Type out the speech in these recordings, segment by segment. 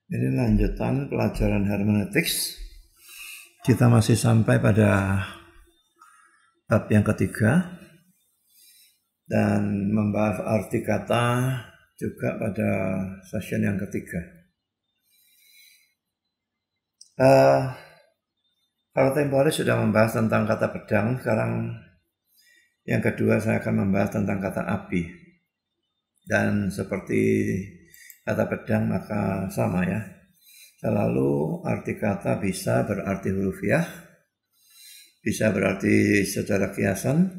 Ini lanjutan pelajaran hermeneutics. Kita masih sampai pada bab yang ketiga dan membahas arti kata juga pada session yang ketiga. Kalau tempo hari sudah membahas tentang kata pedang, sekarang yang kedua saya akan membahas tentang kata api. Dan seperti kata pedang maka sama ya. Selalu arti kata bisa berarti hurufiah, bisa berarti secara kiasan,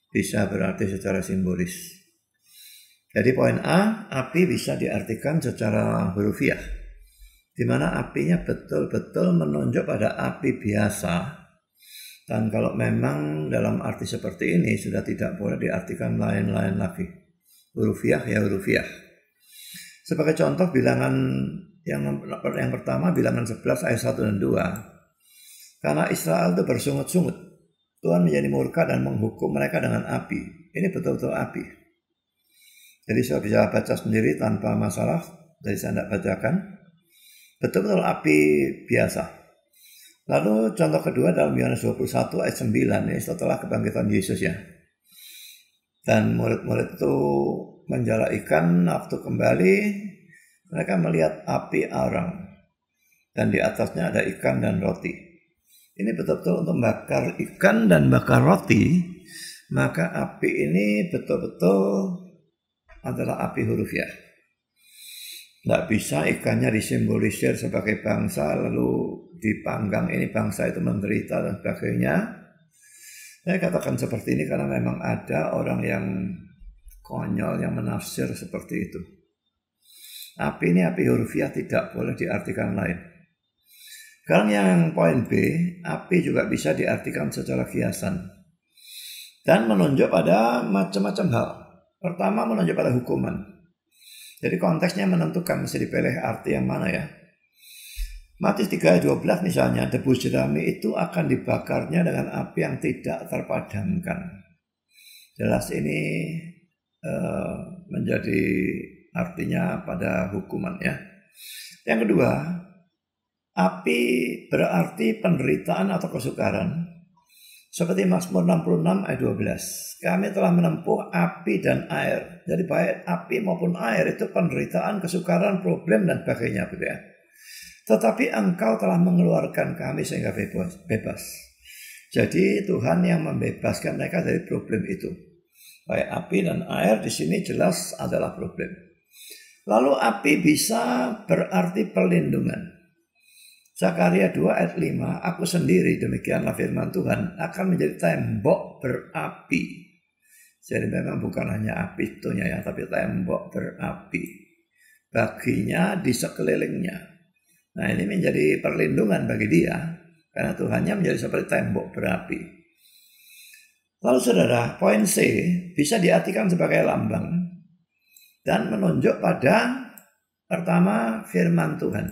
bisa berarti secara simbolis. Jadi poin A, api bisa diartikan secara hurufiah, di mana apinya betul-betul menunjuk pada api biasa. Dan kalau memang dalam arti seperti ini sudah tidak boleh diartikan lain-lain lagi. Hurufiah ya hurufiah. Sebagai contoh bilangan yang pertama bilangan 11 ayat 1 dan 2. Karena Israel itu bersungut-sungut, Tuhan menjadi murka dan menghukum mereka dengan api. Ini betul-betul api. Jadi saya bisa baca sendiri tanpa masalah, jadi saya tidak bacakan. Betul-betul api biasa. Lalu contoh kedua dalam Yohanes 21 ayat 9, ini setelah kebangkitan Yesus ya. Dan murid-murid itu menjala ikan, waktu kembali mereka melihat api arang dan di atasnya ada ikan dan roti. Ini betul-betul untuk bakar ikan dan bakar roti, maka api ini betul-betul adalah api hurufiah. Tidak bisa ikannya disimbolisir sebagai bangsa lalu dipanggang, ini bangsa itu menderita dan sebagainya. Saya katakan seperti ini karena memang ada orang yang konyol yang menafsir seperti itu. Api ini api hurufiah, tidak boleh diartikan lain. Sekarang yang poin B, api juga bisa diartikan secara kiasan dan menunjuk pada macam-macam hal. Pertama menunjuk pada hukuman. Jadi konteksnya menentukan mesti dipilih arti yang mana ya. Matius 3 ayat 12 misalnya, debu jerami itu akan dibakarnya dengan api yang tidak terpadamkan. Jelas ini menjadi artinya pada hukuman ya. Yang kedua, api berarti penderitaan atau kesukaran. Seperti Mazmur 66 ayat 12. Kami telah menempuh api dan air. Jadi baik api maupun air itu penderitaan, kesukaran, problem dan sebagainya gitu ya. Tetapi engkau telah mengeluarkan kami sehingga bebas. Jadi Tuhan yang membebaskan mereka dari problem itu. Baik api dan air di sini jelas adalah problem. Lalu api bisa berarti perlindungan. Zakaria 2 ayat 5, aku sendiri, demikianlah firman Tuhan, akan menjadi tembok berapi. Jadi memang bukan hanya api itunya ya, tapi tembok berapi. Baginya di sekelilingnya. Nah ini menjadi perlindungan bagi dia, karena Tuhannya menjadi seperti tembok berapi. Lalu saudara, poin C bisa diartikan sebagai lambang dan menunjuk pada pertama firman Tuhan.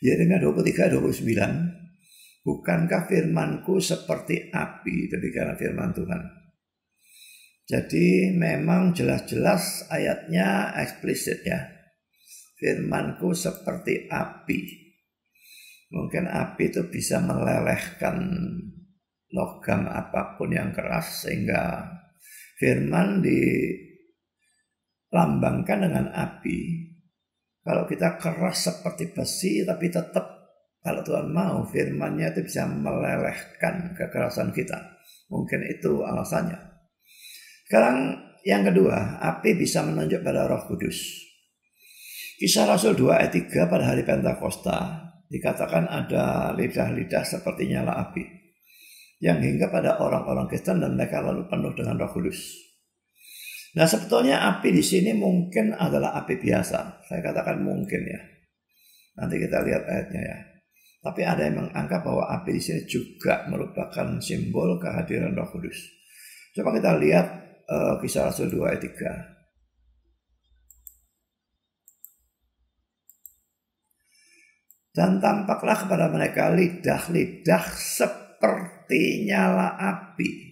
Yeremia 23-29, bukankah firmanku seperti api, demikianlah firman Tuhan. Jadi memang jelas-jelas ayatnya eksplisit ya. Firmanku seperti api. Mungkin api itu bisa melelehkan logam apapun yang keras sehingga firman dilambangkan dengan api. Kalau kita keras seperti besi tapi tetap kalau Tuhan mau firman-Nya itu bisa melelehkan kekerasan kita. Mungkin itu alasannya. Sekarang yang kedua, api bisa menunjuk pada Roh Kudus. Kisah Rasul 2 ayat 3 pada hari Pentakosta dikatakan ada lidah-lidah seperti nyala api yang hingga pada orang-orang Kristen dan mereka lalu penuh dengan Roh Kudus. Nah sebetulnya api di sini mungkin adalah api biasa. Saya katakan mungkin ya. Nanti kita lihat ayatnya ya. Tapi ada yang menganggap bahwa api di sini juga merupakan simbol kehadiran Roh Kudus. Coba kita lihat Kisah Rasul 2 ayat 3. Dan tampaklah kepada mereka lidah-lidah seperti nyala api.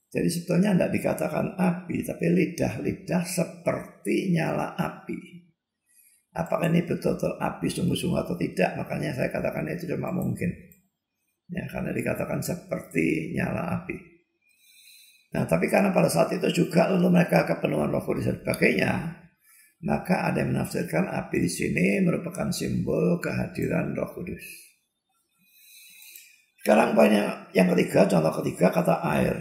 Jadi sebetulnya tidak dikatakan api, tapi lidah-lidah seperti nyala api. Apakah ini betul-betul api sungguh-sungguh atau tidak? Makanya saya katakan itu cuma mungkin. Ya, karena dikatakan seperti nyala api. Nah, tapi karena pada saat itu juga lalu mereka kepenuhan Roh Kudus dan sebagainya, maka ada yang menafsirkan api di sini merupakan simbol kehadiran Roh Kudus. Sekarang banyak yang ketiga, contoh ketiga kata air.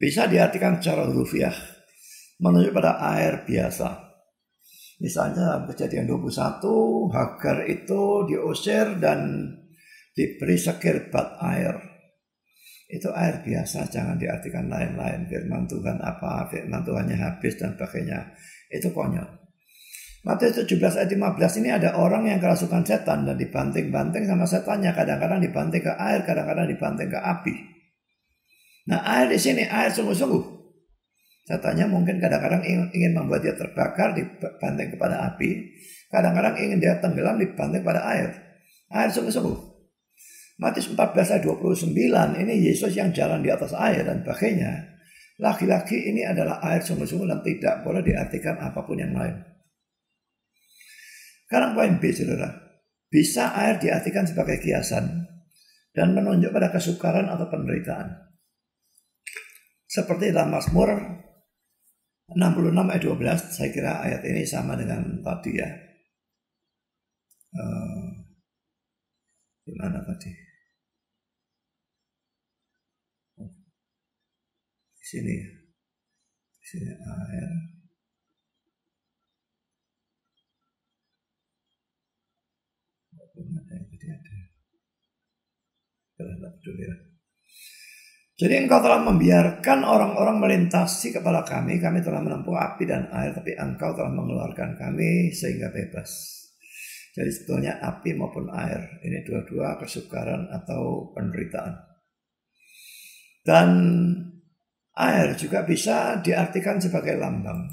Bisa diartikan secara hurufiah, menunjuk pada air biasa. Misalnya Kejadian 21, Hagar itu diusir dan diberi sekirbat air. Itu air biasa, jangan diartikan lain-lain. Firman Tuhan apa, firman Tuhannya habis dan sebagainya. Itu konyol. Matius 17 ayat 15 ini ada orang yang kerasukan setan dan dibanting-banting sama setannya. Kadang-kadang dibanting ke air, kadang-kadang dibanting ke api. Nah, air di sini air sungguh-sungguh. Setannya mungkin kadang-kadang ingin membuat dia terbakar, dibanting kepada api. Kadang-kadang ingin dia tenggelam, dibanting pada air. Air sungguh-sungguh. Matius 14 ayat 29 ini Yesus yang jalan di atas air dan sebagainya. Laki-laki ini adalah air sungguh-sungguh dan tidak boleh diartikan apapun yang lain. Sekarang poin B, saudara. Bisa air diartikan sebagai kiasan dan menunjuk pada kesukaran atau penderitaan. Seperti dalam Mazmur 66 ayat 12, saya kira ayat ini sama dengan tadi ya. Di mana tadi? Di sini. Di sini air. Jadi engkau telah membiarkan orang-orang melintasi kepala kami telah menempuh api dan air, tapi engkau telah mengeluarkan kami sehingga bebas. Jadi sebetulnya api maupun air, ini dua-dua kesukaran atau penderitaan. Dan air juga bisa diartikan sebagai lambang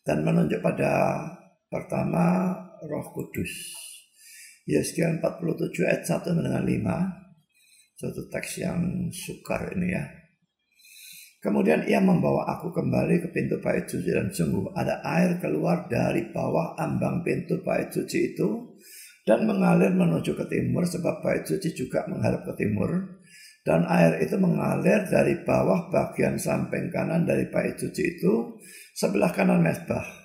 dan menunjuk pada pertama Roh Kudus. Yesaya 47 ayat 1 dengan 5, suatu teks yang sukar ini ya. Kemudian ia membawa aku kembali ke pintu bait suci dan sungguh ada air keluar dari bawah ambang pintu bait suci itu dan mengalir menuju ke timur, sebab bait suci juga menghadap ke timur. Dan air itu mengalir dari bawah bagian samping kanan dari bait suci itu sebelah kanan mezbah.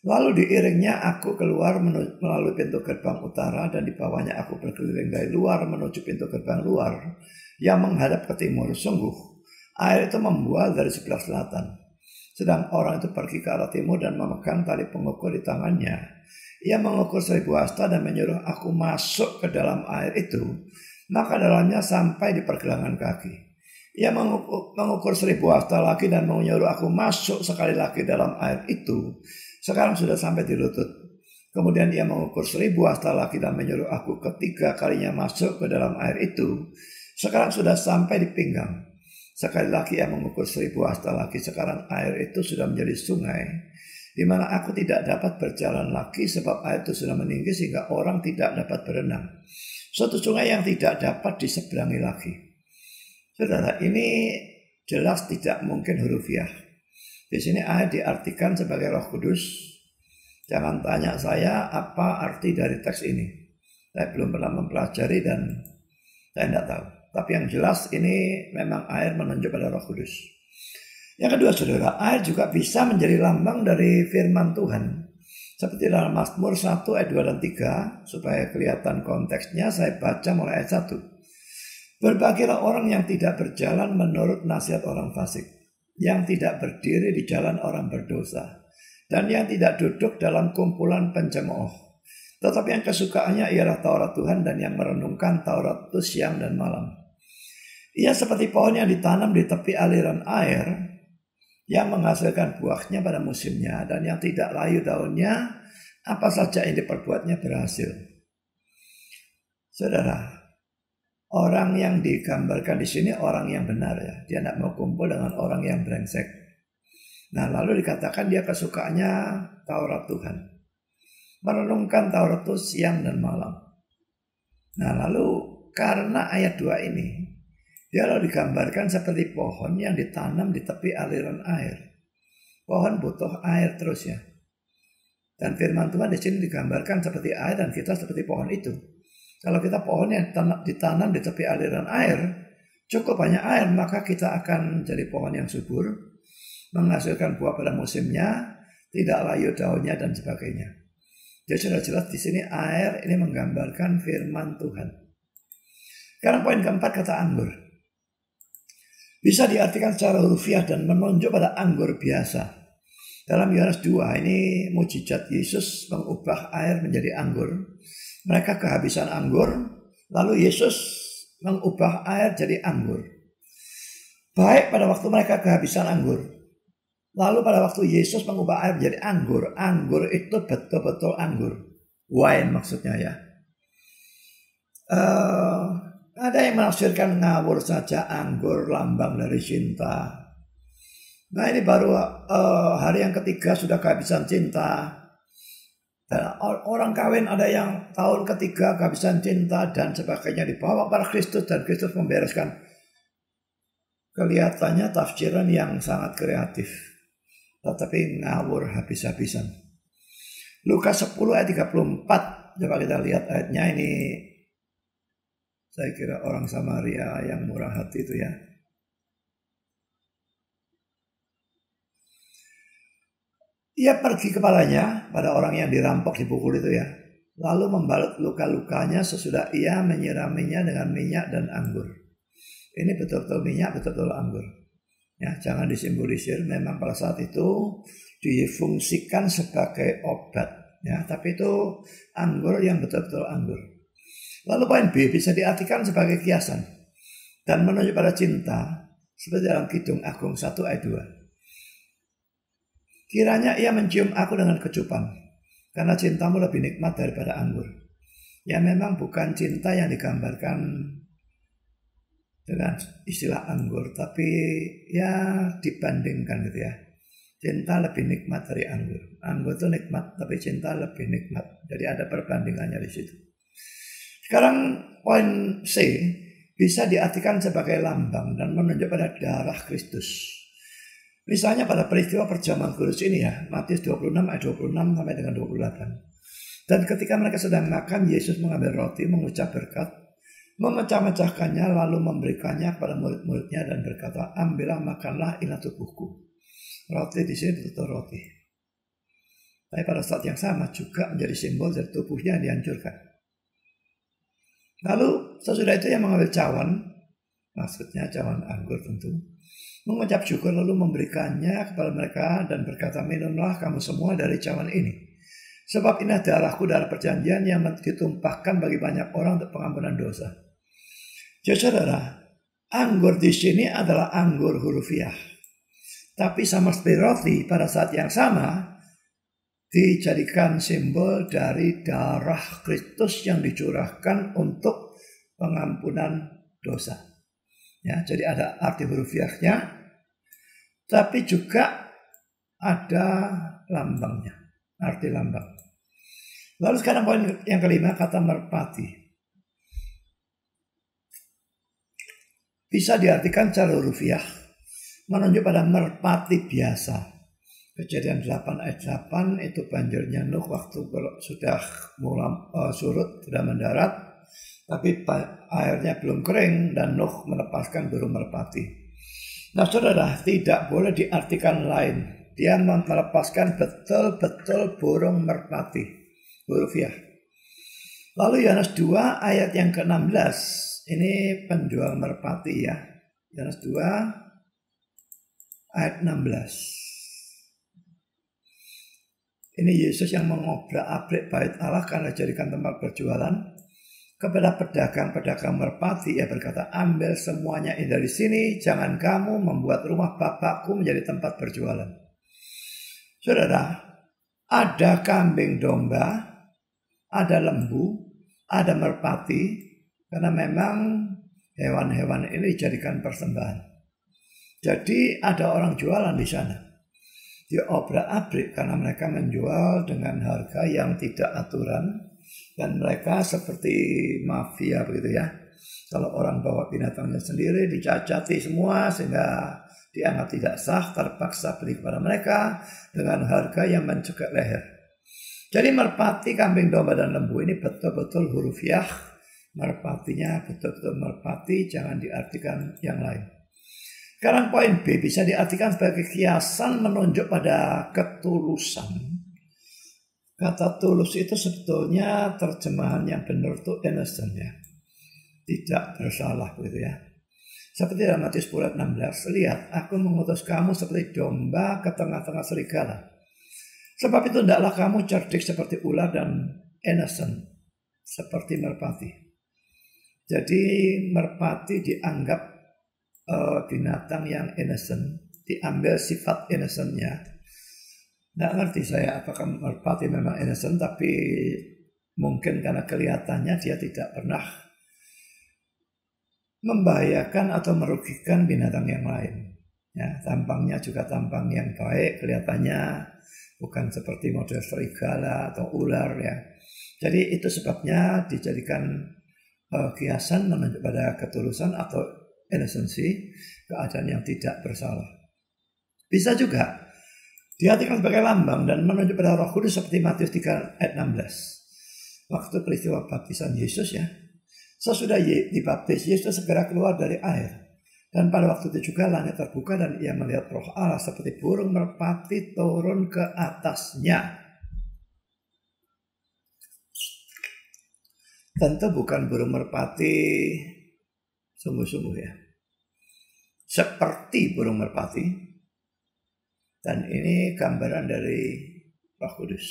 Lalu diiringnya aku keluar melalui pintu gerbang utara dan di bawahnya aku berkeliling dari luar menuju pintu gerbang luar yang menghadap ke timur. Sungguh air itu membual dari sebelah selatan. Sedang orang itu pergi ke arah timur dan memegang tali pengukur di tangannya. Ia mengukur 1000 hasta dan menyuruh aku masuk ke dalam air itu. Maka dalamnya sampai di pergelangan kaki. Ia mengukur 1000 hasta lagi dan menyuruh aku masuk sekali lagi dalam air itu. Sekarang sudah sampai di lutut. Kemudian ia mengukur 1000 hasta lagi dan menyuruh aku ketiga kalinya masuk ke dalam air itu. Sekarang sudah sampai di pinggang. Sekali lagi ia mengukur 1000 hasta lagi. Sekarang air itu sudah menjadi sungai, di mana aku tidak dapat berjalan lagi sebab air itu sudah meninggi sehingga orang tidak dapat berenang. Suatu sungai yang tidak dapat diseberangi lagi. Saudara, ini jelas tidak mungkin hurufiah. Di sini air diartikan sebagai Roh Kudus. Jangan tanya saya apa arti dari teks ini. Saya belum pernah mempelajari dan saya tidak tahu. Tapi yang jelas ini memang air menunjuk pada Roh Kudus. Yang kedua, saudara, air juga bisa menjadi lambang dari firman Tuhan. Seperti dalam Mazmur 1 ayat 2 dan 3, supaya kelihatan konteksnya saya baca mulai ayat 1. Berbahagialah orang yang tidak berjalan menurut nasihat orang fasik, yang tidak berdiri di jalan orang berdosa, dan yang tidak duduk dalam kumpulan pencemooh. Tetapi yang kesukaannya ialah Taurat Tuhan dan yang merenungkan Taurat itu siang dan malam. Ia seperti pohon yang ditanam di tepi aliran air, yang menghasilkan buahnya pada musimnya, dan yang tidak layu daunnya, apa saja yang diperbuatnya berhasil. Saudara, orang yang digambarkan di sini orang yang benar ya. Dia tidak mau kumpul dengan orang yang brengsek. Nah, lalu dikatakan dia kesukaannya Taurat Tuhan. Merenungkan Taurat itu siang dan malam. Nah, lalu karena ayat 2 ini, dia lalu digambarkan seperti pohon yang ditanam di tepi aliran air. Pohon butuh air terus ya. Dan firman Tuhan di sini digambarkan seperti air dan kita seperti pohon itu. Kalau kita pohon yang ditanam di tepi aliran air, cukup banyak air, maka kita akan jadi pohon yang subur, menghasilkan buah pada musimnya, tidak layu daunnya dan sebagainya. Jadi sudah jelas di sini air ini menggambarkan firman Tuhan. Sekarang poin keempat, kata anggur. Bisa diartikan secara hurufiah dan menunjuk pada anggur biasa. Dalam Yohanes 2 ini mujizat Yesus mengubah air menjadi anggur. Mereka kehabisan anggur, lalu Yesus mengubah air jadi anggur. Baik pada waktu mereka kehabisan anggur, lalu pada waktu Yesus mengubah air menjadi anggur. Anggur itu betul-betul anggur, wine maksudnya ya. Ada yang menafsirkan ngawur saja anggur lambang dari cinta. Nah ini baru hari yang ketiga sudah kehabisan cinta. Dan orang kawin ada yang tahun ketiga kehabisan cinta dan sebagainya, dibawa pada Kristus dan Kristus membereskan. Kelihatannya tafsiran yang sangat kreatif, tetapi ngawur habis-habisan. Lukas 10 ayat 34, coba kita lihat ayatnya ini. Saya kira orang Samaria yang murah hati itu ya. Ia pergi kepalanya pada orang yang dirampok dipukul itu ya. Lalu membalut luka-lukanya sesudah ia menyiraminya dengan minyak dan anggur. Ini betul-betul minyak, betul-betul anggur. Ya, jangan disimbolisir. Memang pada saat itu difungsikan sebagai obat. Ya, tapi itu anggur yang betul-betul anggur. Lalu poin B bisa diartikan sebagai kiasan dan menunjuk pada cinta seperti dalam Kidung Agung 1 ayat 2. Kiranya ia mencium aku dengan kecupan, karena cintamu lebih nikmat daripada anggur. Ya memang bukan cinta yang digambarkan dengan istilah anggur, tapi ya dibandingkan gitu ya. Cinta lebih nikmat dari anggur. Anggur itu nikmat, tapi cinta lebih nikmat. Jadi ada perbandingannya di situ. Sekarang poin C bisa diartikan sebagai lambang dan menunjuk pada darah Kristus. Misalnya pada peristiwa perjamuan kudus ini ya, Matius 26 ayat 26 sampai dengan 28. Dan ketika mereka sedang makan, Yesus mengambil roti, mengucap berkat, memecah-mecahkannya, lalu memberikannya kepada murid-muridnya dan berkata, ambillah, makanlah, inilah tubuhku. Roti di sini betul roti. Tapi pada saat yang sama juga menjadi simbol dari tubuhnya yang dihancurkan. Lalu sesudah itu yang mengambil cawan, maksudnya cawan anggur tentu, mengucap syukur lalu memberikannya kepada mereka dan berkata, minumlah kamu semua dari cawan ini. Sebab ini darahku, darah perjanjian yang ditumpahkan bagi banyak orang untuk pengampunan dosa. Jadi saudara, anggur di sini adalah anggur hurufiah. Tapi sama seperti roti pada saat yang sama dijadikan simbol dari darah Kristus yang dicurahkan untuk pengampunan dosa. Ya, jadi ada arti hurufiahnya, tapi juga ada lambangnya, arti lambang. Lalu sekarang poin yang kelima, kata merpati. Bisa diartikan secara hurufiah, menunjuk pada merpati biasa. Kejadian 8 ayat 8 itu banjirnya Nuh waktu sudah surut, sudah mendarat. Tapi airnya belum kering dan Nuh melepaskan burung merpati. Nah saudara, tidak boleh diartikan lain. Dia melepaskan betul-betul burung merpati, hurufiah. Lalu Yohanes 2 ayat yang ke-16. Ini penjual merpati ya. Yohanes 2 ayat 16. Ini Yesus yang mengobrak-abrik bait Allah karena jadikan tempat berjualan. Kepada pedagang-pedagang merpati ia berkata, ambil semuanya ini dari sini, jangan kamu membuat rumah Bapakku menjadi tempat berjualan. Saudara, ada kambing domba, ada lembu, ada merpati, karena memang hewan-hewan ini dijadikan persembahan. Jadi ada orang jualan di sana. Dia obrak-abrik karena mereka menjual dengan harga yang tidak aturan. Dan mereka seperti mafia begitu ya. Kalau orang bawa binatangnya sendiri dicacati semua sehingga dianggap tidak sah, terpaksa beli kepada mereka dengan harga yang mencekik leher. Jadi merpati, kambing domba dan lembu ini betul-betul hurufiah. Merpatinya betul-betul merpati, jangan diartikan yang lain. Sekarang poin B bisa diartikan sebagai kiasan menunjuk pada ketulusan. Kata tulus itu sebetulnya terjemahan yang benar itu innocent ya. Tidak bersalah begitu ya. Seperti dalam Matius 10 ayat 16, lihat aku mengutus kamu seperti domba ke tengah-tengah serigala. Sebab itu hendaklah kamu cerdik seperti ular dan innocent seperti merpati. Jadi merpati dianggap binatang yang innocent, diambil sifat innocentnya. Nggak ngerti saya apakah merpati memang innocent, tapi mungkin karena kelihatannya dia tidak pernah membahayakan atau merugikan binatang yang lain. Ya, tampangnya juga tampang yang baik, kelihatannya bukan seperti model serigala atau ular ya. Jadi itu sebabnya dijadikan kiasan menunjuk pada ketulusan atau innocency, keadaan yang tidak bersalah. Bisa juga diartikan sebagai lambang dan menunjuk pada Roh Kudus seperti Matius 3 ayat 16. Waktu peristiwa baptisan Yesus ya. Sesudah dibaptis, Yesus segera keluar dari air. Dan pada waktu itu juga langit terbuka dan ia melihat Roh Allah seperti burung merpati turun ke atasnya. Tentu bukan burung merpati sungguh-sungguh ya. Seperti burung merpati. Dan ini gambaran dari Roh Kudus.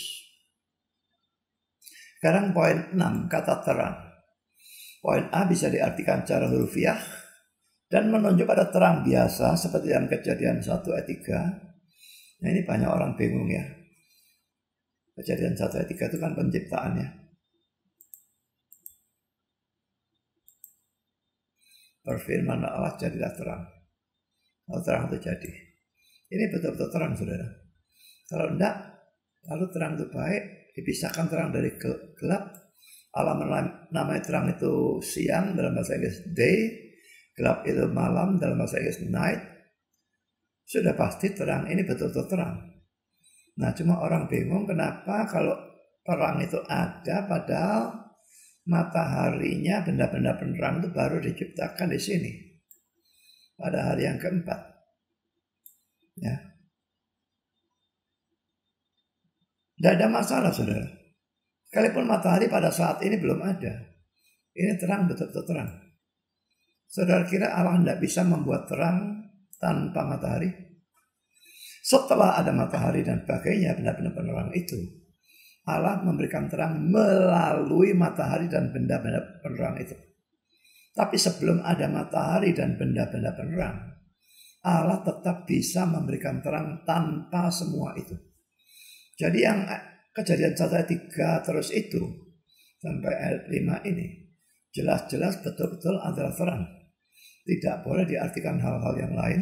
Sekarang poin 6, kata terang. Poin A bisa diartikan secara hurufiah dan menunjuk pada terang biasa seperti dalam Kejadian 1 ayat 3. Nah ini banyak orang bingung ya. Kejadian 1 ayat 3 itu kan penciptaannya. Berfirman Allah jadilah terang. Kalau terang itu jadi. Ini betul-betul terang saudara. Kalau enggak, lalu terang itu baik, dipisahkan terang dari gelap. Allah namanya terang itu siang dalam bahasa Inggris day, gelap itu malam dalam bahasa Inggris night. Sudah pasti terang ini betul-betul terang. Nah cuma orang bingung kenapa kalau terang itu ada padahal mataharinya benda-benda penerang itu baru diciptakan di sini pada hari yang keempat. Ya. Tidak ada masalah saudara. Sekalipun matahari pada saat ini belum ada. Ini terang, betul-betul terang. Saudara kira Allah tidak bisa membuat terang tanpa matahari? Setelah ada matahari dan sebagainya, benda-benda penerang itu, Allah memberikan terang melalui matahari dan benda-benda penerang itu. Tapi sebelum ada matahari dan benda-benda penerang, Allah tetap bisa memberikan terang tanpa semua itu. Jadi yang Kejadian 1 ayat 3 terus itu sampai ayat 5 ini jelas-jelas betul-betul adalah terang. Tidak boleh diartikan hal-hal yang lain.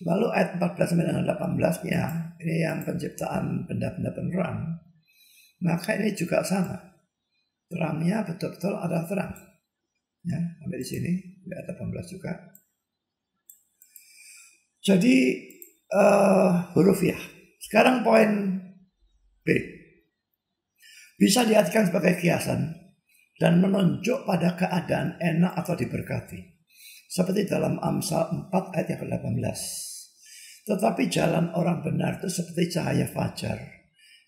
Lalu ayat 14 dan 18-nya ini yang penciptaan benda-benda penerang. Maka ini juga sama. Terangnya betul-betul adalah terang. Ya, sampai di sini ayat 18 juga. Jadi hurufiah. Sekarang poin B. Bisa diartikan sebagai kiasan dan menunjuk pada keadaan enak atau diberkati. Seperti dalam Amsal 4 ayat yang ke-18. Tetapi jalan orang benar itu seperti cahaya fajar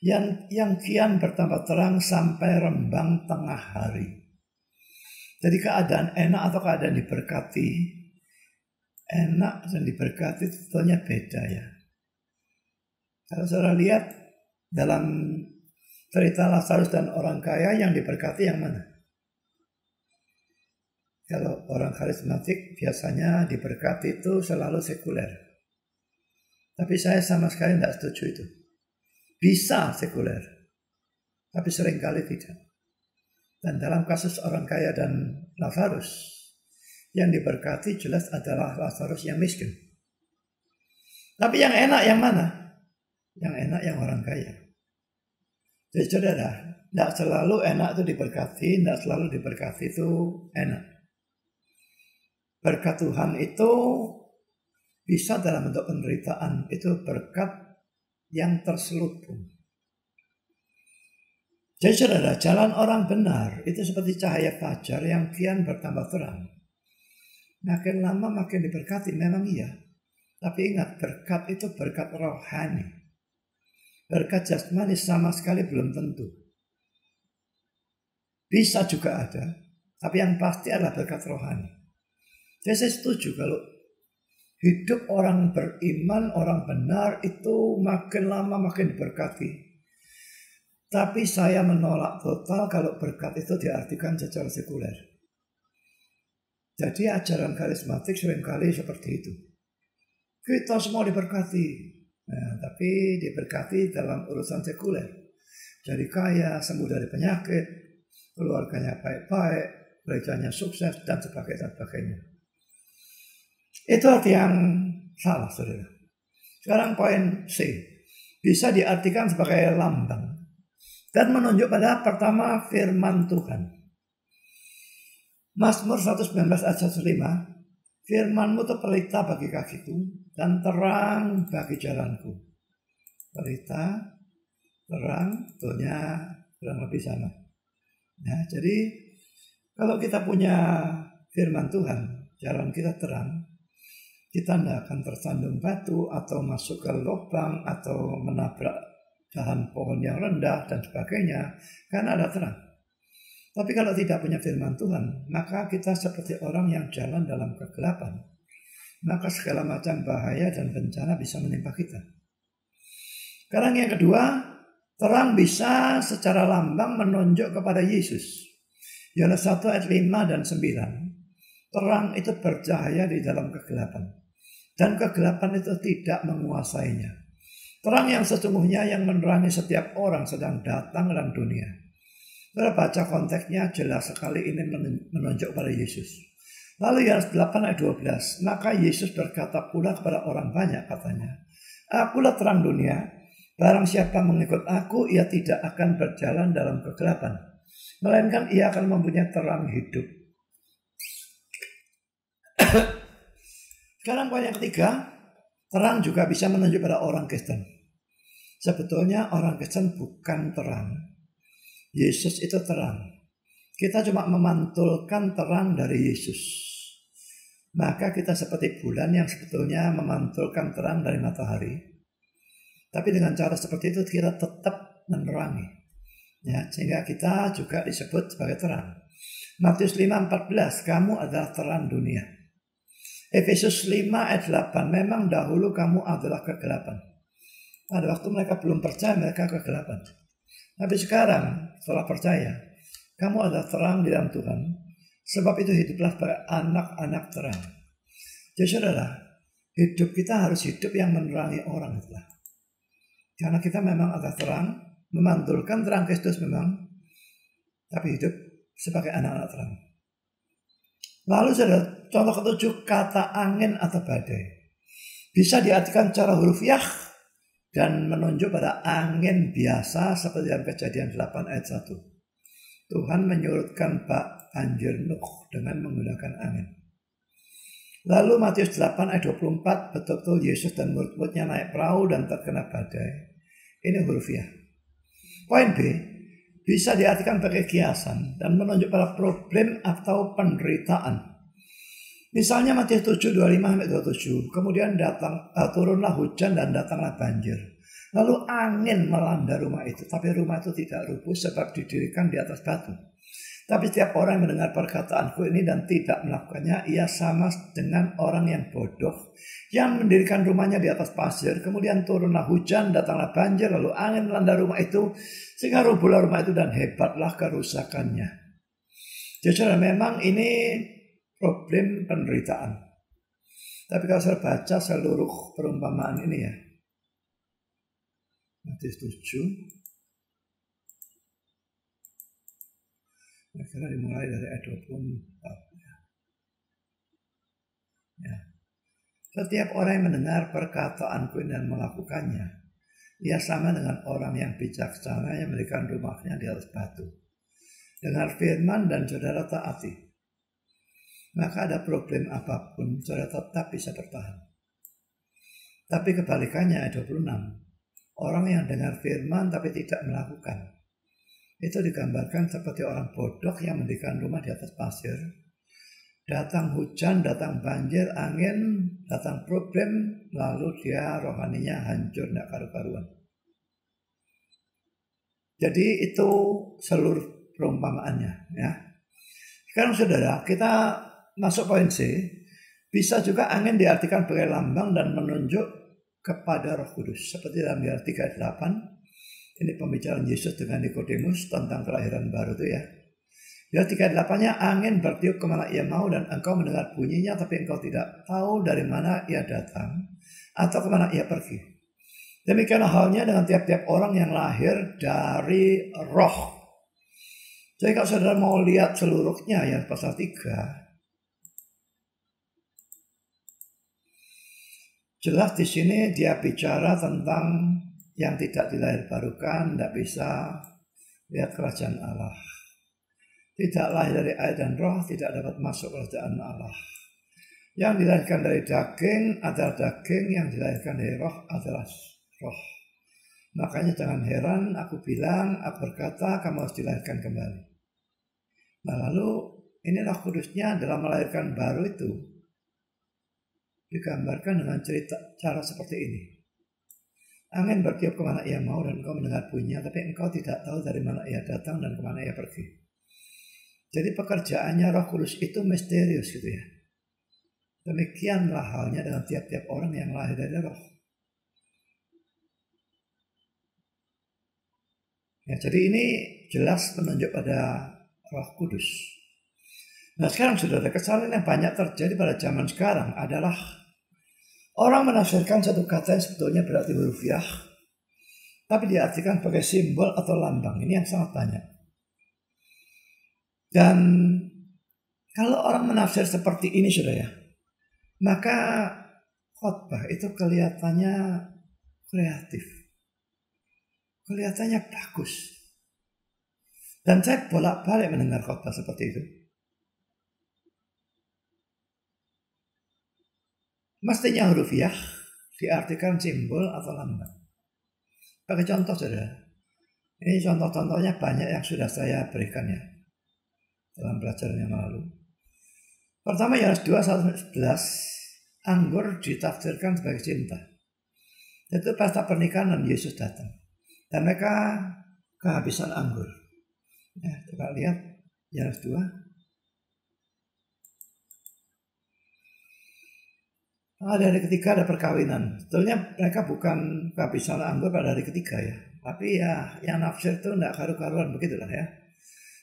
yang kian bertambah terang sampai rembang tengah hari. Jadi keadaan enak atau keadaan diberkati, enak dan diberkati tentunya beda ya. Kalau saudara lihat dalam cerita Lazarus dan orang kaya yang diberkati yang mana? Kalau orang karismatik biasanya diberkati itu selalu sekuler. Tapi saya sama sekali tidak setuju itu. Bisa sekuler, tapi seringkali tidak. Dan dalam kasus orang kaya dan Lazarus, yang diberkati jelas adalah Lazarus yang miskin. Tapi yang enak yang mana? Yang enak yang orang kaya. Jadi saudara, tidak selalu enak itu diberkati, tidak selalu diberkati itu enak. Berkat Tuhan itu bisa dalam bentuk penderitaan, itu berkat yang terselubung. Jadi saudara, jalan orang benar itu seperti cahaya fajar yang kian bertambah terang. Makin lama makin diberkati, memang iya. Tapi ingat, berkat itu berkat rohani. Berkat jasmani sama sekali belum tentu. Bisa juga ada, tapi yang pasti adalah berkat rohani. Jadi saya setuju kalau hidup orang beriman, orang benar itu makin lama makin diberkati. Tapi saya menolak total kalau berkat itu diartikan secara sekuler. Jadi ajaran karismatik seringkali seperti itu. Kita semua diberkati. Nah, tapi diberkati dalam urusan sekuler. Jadi kaya, sembuh dari penyakit, keluarganya baik-baik, gerejanya sukses, dan sebagainya. Itu arti yang salah, saudara. Sekarang poin C. Bisa diartikan sebagai lambang. Dan menunjuk pada pertama firman Tuhan. Mazmur 119 ayat 105. Firman-Mu itu pelita bagi kakiku dan terang bagi jalanku. Pelita, terang, tentunya kurang lebih sama. Nah, jadi kalau kita punya firman Tuhan, jalan kita terang, kita tidak akan tersandung batu atau masuk ke lubang atau menabrak dahan pohon yang rendah dan sebagainya, karena ada terang. Tapi kalau tidak punya firman Tuhan, maka kita seperti orang yang jalan dalam kegelapan. Maka segala macam bahaya dan bencana bisa menimpa kita. Sekarang yang kedua, terang bisa secara lambang menunjuk kepada Yesus. Yohanes 1 ayat 5 dan 9. Terang itu bercahaya di dalam kegelapan. Dan kegelapan itu tidak menguasainya. Terang yang sesungguhnya yang menerangi setiap orang sedang datang dalam dunia. Kita baca konteksnya jelas sekali ini menunjuk pada Yesus. Lalu Yohanes 8 ayat 12. Maka Yesus berkata pula kepada orang banyak katanya. Akulah terang dunia. Barang siapa mengikut aku, ia tidak akan berjalan dalam kegelapan. Melainkan ia akan mempunyai terang hidup. Sekarang poin yang ketiga. Terang juga bisa menunjuk pada orang Kristen. Sebetulnya orang Kristen bukan terang. Yesus itu terang. Kita cuma memantulkan terang dari Yesus. Maka kita seperti bulan yang sebetulnya memantulkan terang dari matahari. Tapi dengan cara seperti itu kita tetap menerangi. Ya, sehingga kita juga disebut sebagai terang. Matius 5:14, kamu adalah terang dunia. Efesus 5 ayat 8, memang dahulu kamu adalah kegelapan. Pada waktu mereka belum percaya, mereka kegelapan. Tapi sekarang, setelah percaya, kamu adalah terang di dalam Tuhan. Sebab itu hiduplah sebagai anak-anak terang. Jadi saudara, hidup kita harus hidup yang menerangi orang. Itulah. Karena kita memang adalah terang, memantulkan terang Kristus memang, tapi hidup sebagai anak-anak terang. Lalu saudara, contoh ketujuh, kata angin atau badai. Bisa diartikan secara hurufiah dan menunjuk pada angin biasa seperti dalam Kejadian 8 ayat 1. Tuhan menyurutkan banjir Nuh dengan menggunakan angin. Lalu Matius 8 ayat 24, betul-betul Yesus dan murid-muridnya naik perahu dan terkena badai. Ini hurufiah. Poin B, bisa diartikan sebagai kiasan dan menunjuk pada problem atau penderitaan. Misalnya Matius 7, 25-27, kemudian turunlah hujan dan datanglah banjir. Lalu angin melanda rumah itu, tapi rumah itu tidak rubuh sebab didirikan di atas batu. Tapi setiap orang yang mendengar perkataanku ini dan tidak melakukannya, ia sama dengan orang yang bodoh yang mendirikan rumahnya di atas pasir. Kemudian turunlah hujan, datanglah banjir, lalu angin melanda rumah itu sehingga rubuhlah rumah itu dan hebatlah kerusakannya. Jadi memang ini problem penderitaan. Tapi kalau saya baca seluruh perumpamaan ini ya, Matius 7. Karena dimulai dari ayat 24. Ya. Setiap orang yang mendengar perkataanku dan melakukannya, ia sama dengan orang yang bijaksana yang mendirikan rumahnya di atas batu. Dengar firman dan saudara taati. Maka ada problem apapun, saudara tetap bisa bertahan. Tapi kebalikannya ayat 26. Orang yang dengar firman tapi tidak melakukan, Itu digambarkan seperti orang bodoh yang mendirikan rumah di atas pasir. Datang hujan, datang banjir, angin, datang problem, lalu dia rohaninya hancur, tidak karu-karuan. Jadi itu seluruh perumpamaannya. Ya. Sekarang saudara, kita masuk poin C. Bisa juga angin diartikan sebagai lambang dan menunjuk kepada Roh Kudus. Seperti dalam Yohanes 3:8. Ini pembicaraan Yesus dengan Nikodemus tentang kelahiran baru itu ya. Yohanes 3:8-nya, angin bertiup kemana ia mau dan engkau mendengar bunyinya, tapi engkau tidak tahu dari mana ia datang atau kemana ia pergi. Demikianlah halnya dengan tiap-tiap orang yang lahir dari roh. Jadi kalau saudara mau lihat seluruhnya yang pasal 3, jelas di sini dia bicara tentang yang tidak dilahirbarukan, tidak bisa lihat kerajaan Allah. Tidak lahir dari air dan roh, tidak dapat masuk kerajaan Allah. Yang dilahirkan dari daging adalah daging, yang dilahirkan dari roh adalah roh. Makanya jangan heran aku berkata kamu harus dilahirkan kembali. Nah lalu ini Roh Kudusnya dalam melahirkan baru itu digambarkan dengan cara seperti ini. Angin bertiup kemana ia mau dan engkau mendengar bunyinya, tapi engkau tidak tahu dari mana ia datang dan kemana ia pergi. Jadi pekerjaannya Roh Kudus itu misterius gitu ya. Demikianlah halnya dengan tiap-tiap orang yang lahir dari roh. Ya, jadi ini jelas menunjuk pada Roh Kudus. Nah sekarang saudara, kesalahan yang banyak terjadi pada zaman sekarang adalah orang menafsirkan satu kata yang sebetulnya berarti huruf Yah, tapi diartikan sebagai simbol atau lambang. Ini yang sangat banyak. Dan kalau orang menafsir seperti ini saudara ya, maka khotbah itu kelihatannya kreatif. Kelihatannya bagus. Dan saya bolak-balik mendengar khotbah seperti itu. Mestinya huruf Yah diartikan simbol atau lambang. Pakai contoh saudara. Ini contoh-contohnya banyak yang sudah saya berikan ya dalam pelajaran yang lalu. Pertama Yohanes 2:11, anggur ditafsirkan sebagai cinta. Itu pesta pernikahan dan Yesus datang. Dan mereka kehabisan anggur. Ya, coba lihat Yohanes 2. Di hari ketiga ada perkawinan. Sebetulnya mereka bukan kehabisan anggur pada hari ketiga ya. Tapi ya yang nafsir itu tidak karu-karuan begitulah ya.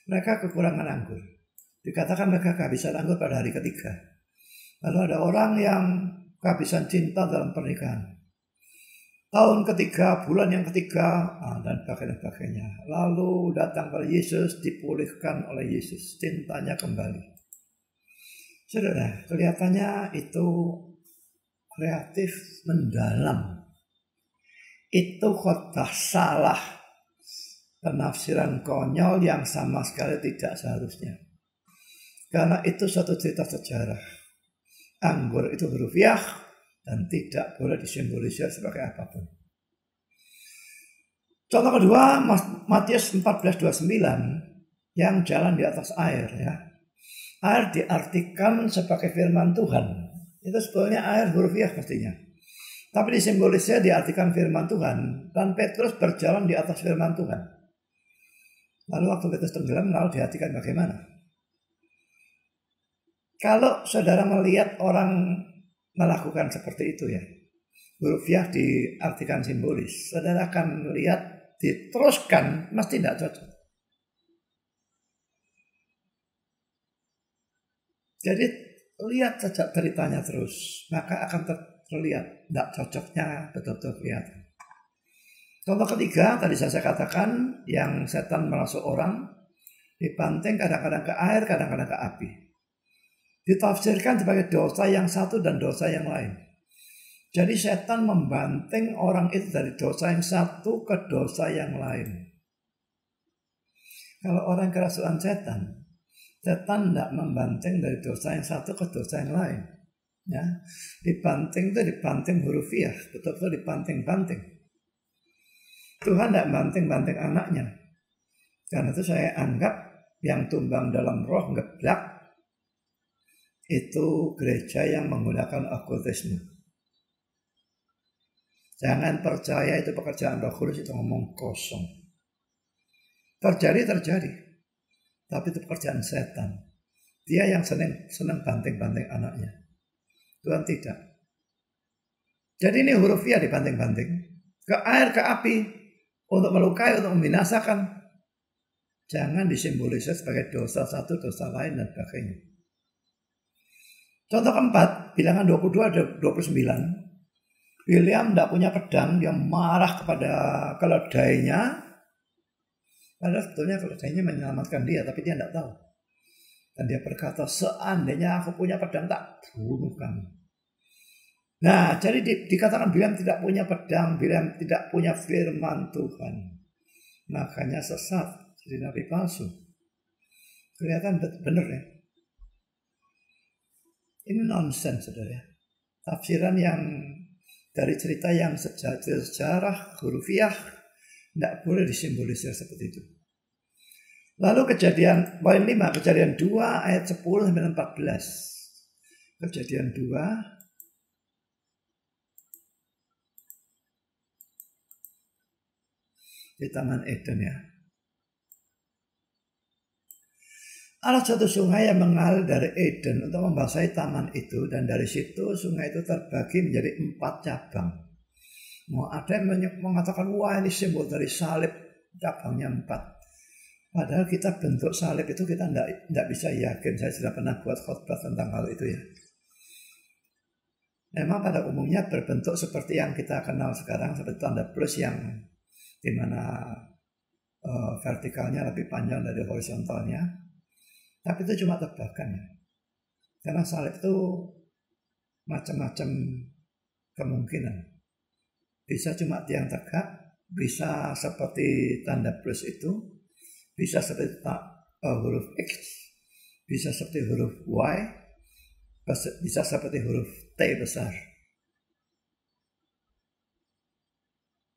Mereka kekurangan anggur. Dikatakan mereka kehabisan anggur pada hari ketiga. Lalu ada orang yang kehabisan cinta dalam pernikahan. Tahun ketiga, bulan yang ketiga, dan sebagainya. Lalu datang pada Yesus, dipulihkan oleh Yesus. Cintanya kembali. Saudara, kelihatannya itu kreatif mendalam. Itu khotbah salah. Penafsiran konyol yang sama sekali tidak seharusnya. Karena itu suatu cerita sejarah. Anggur itu huruf Yah dan tidak boleh disimbolisir sebagai apapun. Contoh kedua, Matius 14:29 yang jalan di atas air ya. Air diartikan sebagai firman Tuhan. Itu sebetulnya air huruf Yah mestinya. Tapi disimbolisnya diartikan firman Tuhan. Dan Petrus berjalan di atas firman Tuhan. Lalu waktu Petrus tenggelam, lalu diartikan bagaimana? Kalau saudara melihat orang melakukan seperti itu ya, huruf Yah diartikan simbolis, saudara akan melihat diteruskan, mesti tidak cocok. Jadi lihat saja ceritanya terus, maka akan terlihat tidak cocoknya betul-betul kelihatan. Contoh ketiga, tadi saya katakan yang setan merasuk orang, dibanting kadang-kadang ke air, kadang-kadang ke api. Ditafsirkan sebagai dosa yang satu dan dosa yang lain. Jadi setan membanting orang itu dari dosa yang satu ke dosa yang lain. Kalau orang kerasukan setan tidak membanting dari dosa yang satu ke dosa yang lain. Ya, dibanting itu dibanting huruf Yah, betul-betul dibanting-banting. Tuhan tidak banting-banting anaknya. Karena itu saya anggap yang tumbang dalam roh ngeblak itu gereja yang menggunakan okultisme. Jangan percaya itu pekerjaan Roh Kudus, itu ngomong kosong. Terjadi. Tapi itu pekerjaan setan. Dia yang senang banting-banting anaknya. Tuhan tidak. Jadi ini hurufiah dibanting-banting. Ke air, ke api. Untuk melukai, untuk membinasakan. Jangan disimbolisir sebagai dosa satu, dosa lain, dan sebagainya. Contoh keempat, bilangan 22, 29. William tidak punya pedang, dia marah kepada keledainya. Padahal sebetulnya keledainya menyelamatkan dia, tapi dia tidak tahu. Dan dia berkata, seandainya aku punya pedang, tak bunuh kamu. Nah, jadi dikatakan William tidak punya pedang, William tidak punya firman Tuhan. Makanya sesat. Jadi nabi palsu. Kelihatan benar ya. Ini nonsens, saudara. Tafsiran yang dari cerita yang sejarah hurufiah tidak boleh disimbolisir seperti itu. Lalu kejadian poin 5, kejadian 2 ayat 10 sampai 14. Kejadian 2 di Taman Eden ya. Ada satu sungai yang mengalir dari Eden untuk membasahi taman itu, dan dari situ sungai itu terbagi menjadi 4 cabang. Mau ada yang mengatakan wah ini simbol dari salib, cabangnya 4. Padahal kita bentuk salib itu kita tidak bisa yakin. Saya sudah pernah buat khotbah tentang hal itu ya. Memang pada umumnya berbentuk seperti yang kita kenal sekarang, seperti tanda plus yang dimana vertikalnya lebih panjang dari horizontalnya. Tapi itu cuma tebakan ya. Karena salib itu macam-macam kemungkinan. Bisa cuma tiang tegak, bisa seperti tanda plus itu, bisa seperti huruf X, bisa seperti huruf Y, bisa seperti huruf T besar.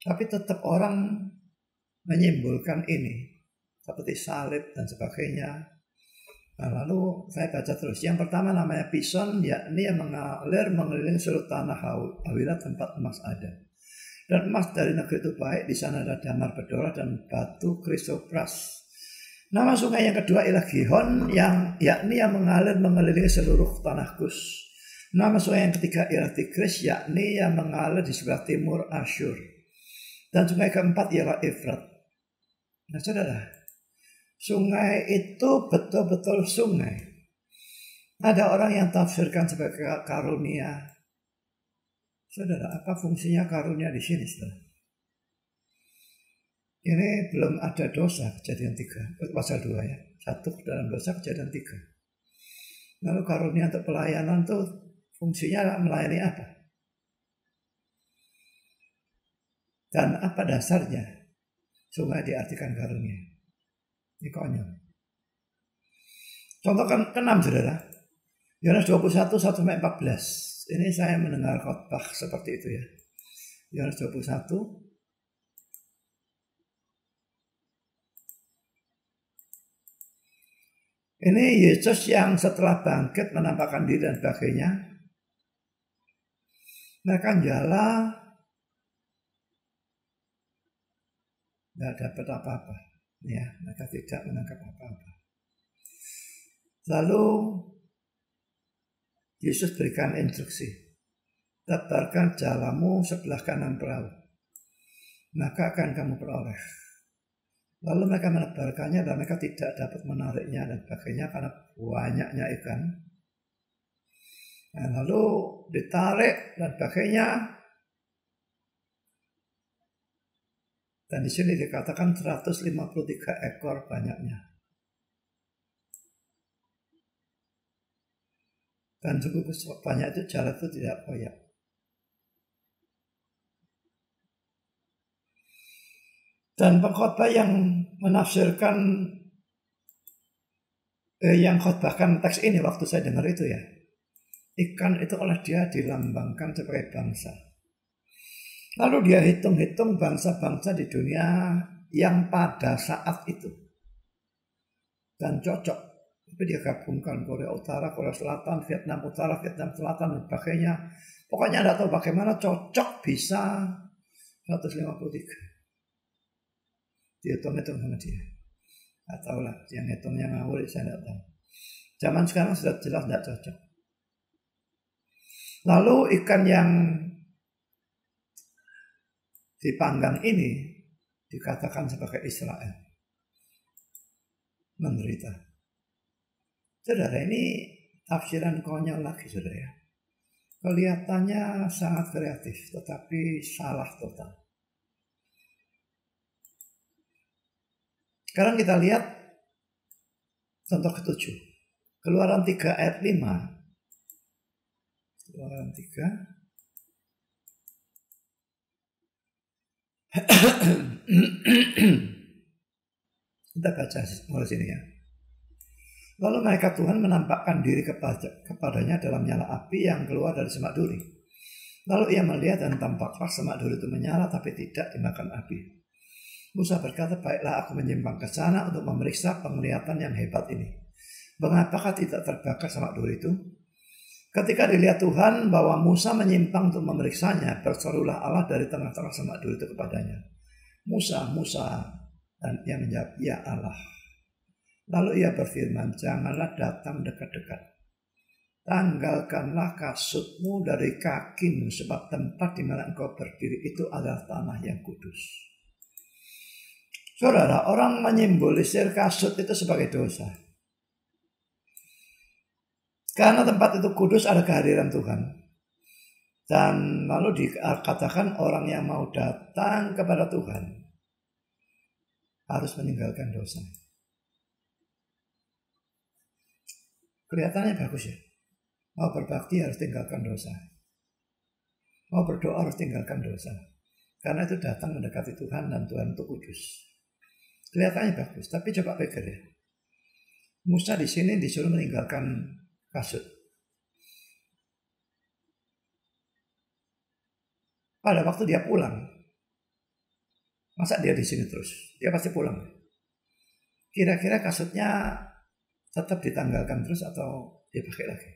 Tapi tetap orang menyimbolkan ini, seperti salib dan sebagainya. Nah, lalu saya baca terus. Yang pertama namanya Pison, yakni yang mengalir mengelilingi seluruh tanah Hawilah tempat emas ada. Dan emas dari negeri itu baik, di sana ada damar berdoa dan batu krisopras. Nama sungai yang kedua ialah Gihon, yakni yang mengalir mengelilingi seluruh tanah Kus. Nama sungai yang ketiga ialah Tigris, yakni yang mengalir di sebelah timur Asyur. Dan sungai keempat ialah Efrat. Nah saudara, sungai itu betul-betul sungai. Ada orang yang tafsirkan sebagai karunia. Saudara, apa fungsinya karunia di sini, saudara? Ini belum ada dosa, kejadian 3, pasal 2 ya. 1 dalam dosa, kejadian 3. Lalu karunia untuk pelayanan itu fungsinya melayani apa? Dan apa dasarnya sungai diartikan karunia? Ini konyol. Contoh ke-6 saudara. Yohanes 21, 1-14. Ini saya mendengar khotbah seperti itu ya. Yohanes 21. Ini Yesus yang setelah bangkit menampakkan diri dan sebagainya. Mereka jala tidak dapat apa-apa. Ya, mereka tidak menangkap apa-apa. Lalu Yesus berikan instruksi, tebarkan jalamu sebelah kanan perahu, maka akan kamu peroleh. Lalu mereka menebarkannya dan mereka tidak dapat menariknya dan sebagainya karena banyaknya ikan. Nah, lalu ditarik dan sebagainya. Dan di sini dikatakan 153 ekor banyaknya. Dan cukup banyak itu jalan itu tidak koyak. Dan pengkhotbah yang menafsirkan yang khotbahkan teks ini waktu saya dengar itu ya, ikan itu oleh dia dilambangkan sebagai bangsa. Lalu dia hitung-hitung bangsa-bangsa di dunia yang pada saat itu. dan cocok. Tapi dia gabungkan Korea Utara, Korea Selatan, Vietnam Utara, Vietnam Selatan, dan sebagainya. Pokoknya tidak tahu bagaimana cocok bisa 153. Dihitung-hitung sama dia. Tidak tahu lah, yang hitungnya ngawur, saya tidak tahu. Zaman sekarang sudah jelas tidak cocok. Lalu ikan yang dipanggang ini dikatakan sebagai Israel. Menderita. Saudara, ini tafsiran konyol lagi, saudara ya. Kelihatannya sangat kreatif, tetapi salah total. Sekarang kita lihat contoh ketujuh. Keluaran 3 ayat 5. Keluaran 3. Kita baca mulai sini ya. Lalu malaikat Tuhan menampakkan diri kepadanya dalam nyala api yang keluar dari semak duri. Lalu ia melihat dan tampaklah semak duri itu menyala tapi tidak dimakan api. Musa berkata, baiklah aku menyimpang ke sana untuk memeriksa penglihatan yang hebat ini. Mengapakah tidak terbakar semak duri itu? Ketika dilihat Tuhan bahwa Musa menyimpang untuk memeriksanya, berserulah Allah dari tengah-tengah semak duri itu kepadanya. Musa, Musa. Dan ia menjawab, ya Allah. Lalu ia berfirman, janganlah datang dekat-dekat. Tanggalkanlah kasutmu dari kakimu, sebab tempat di mana engkau berdiri itu adalah tanah yang kudus. Saudara, orang menyimbolisir kasut itu sebagai dosa. Karena tempat itu kudus, ada kehadiran Tuhan. Dan lalu dikatakan orang yang mau datang kepada Tuhan harus meninggalkan dosa. Kelihatannya bagus ya. Mau berbakti harus tinggalkan dosa. Mau berdoa harus tinggalkan dosa. Karena itu datang mendekati Tuhan dan Tuhan itu kudus. Kelihatannya bagus, tapi coba pikir ya. Musa di sini disuruh meninggalkan kasut. Pada waktu dia pulang, masa dia di sini terus? Dia pasti pulang. Kira-kira kasutnya tetap ditanggalkan terus atau dipakai lagi?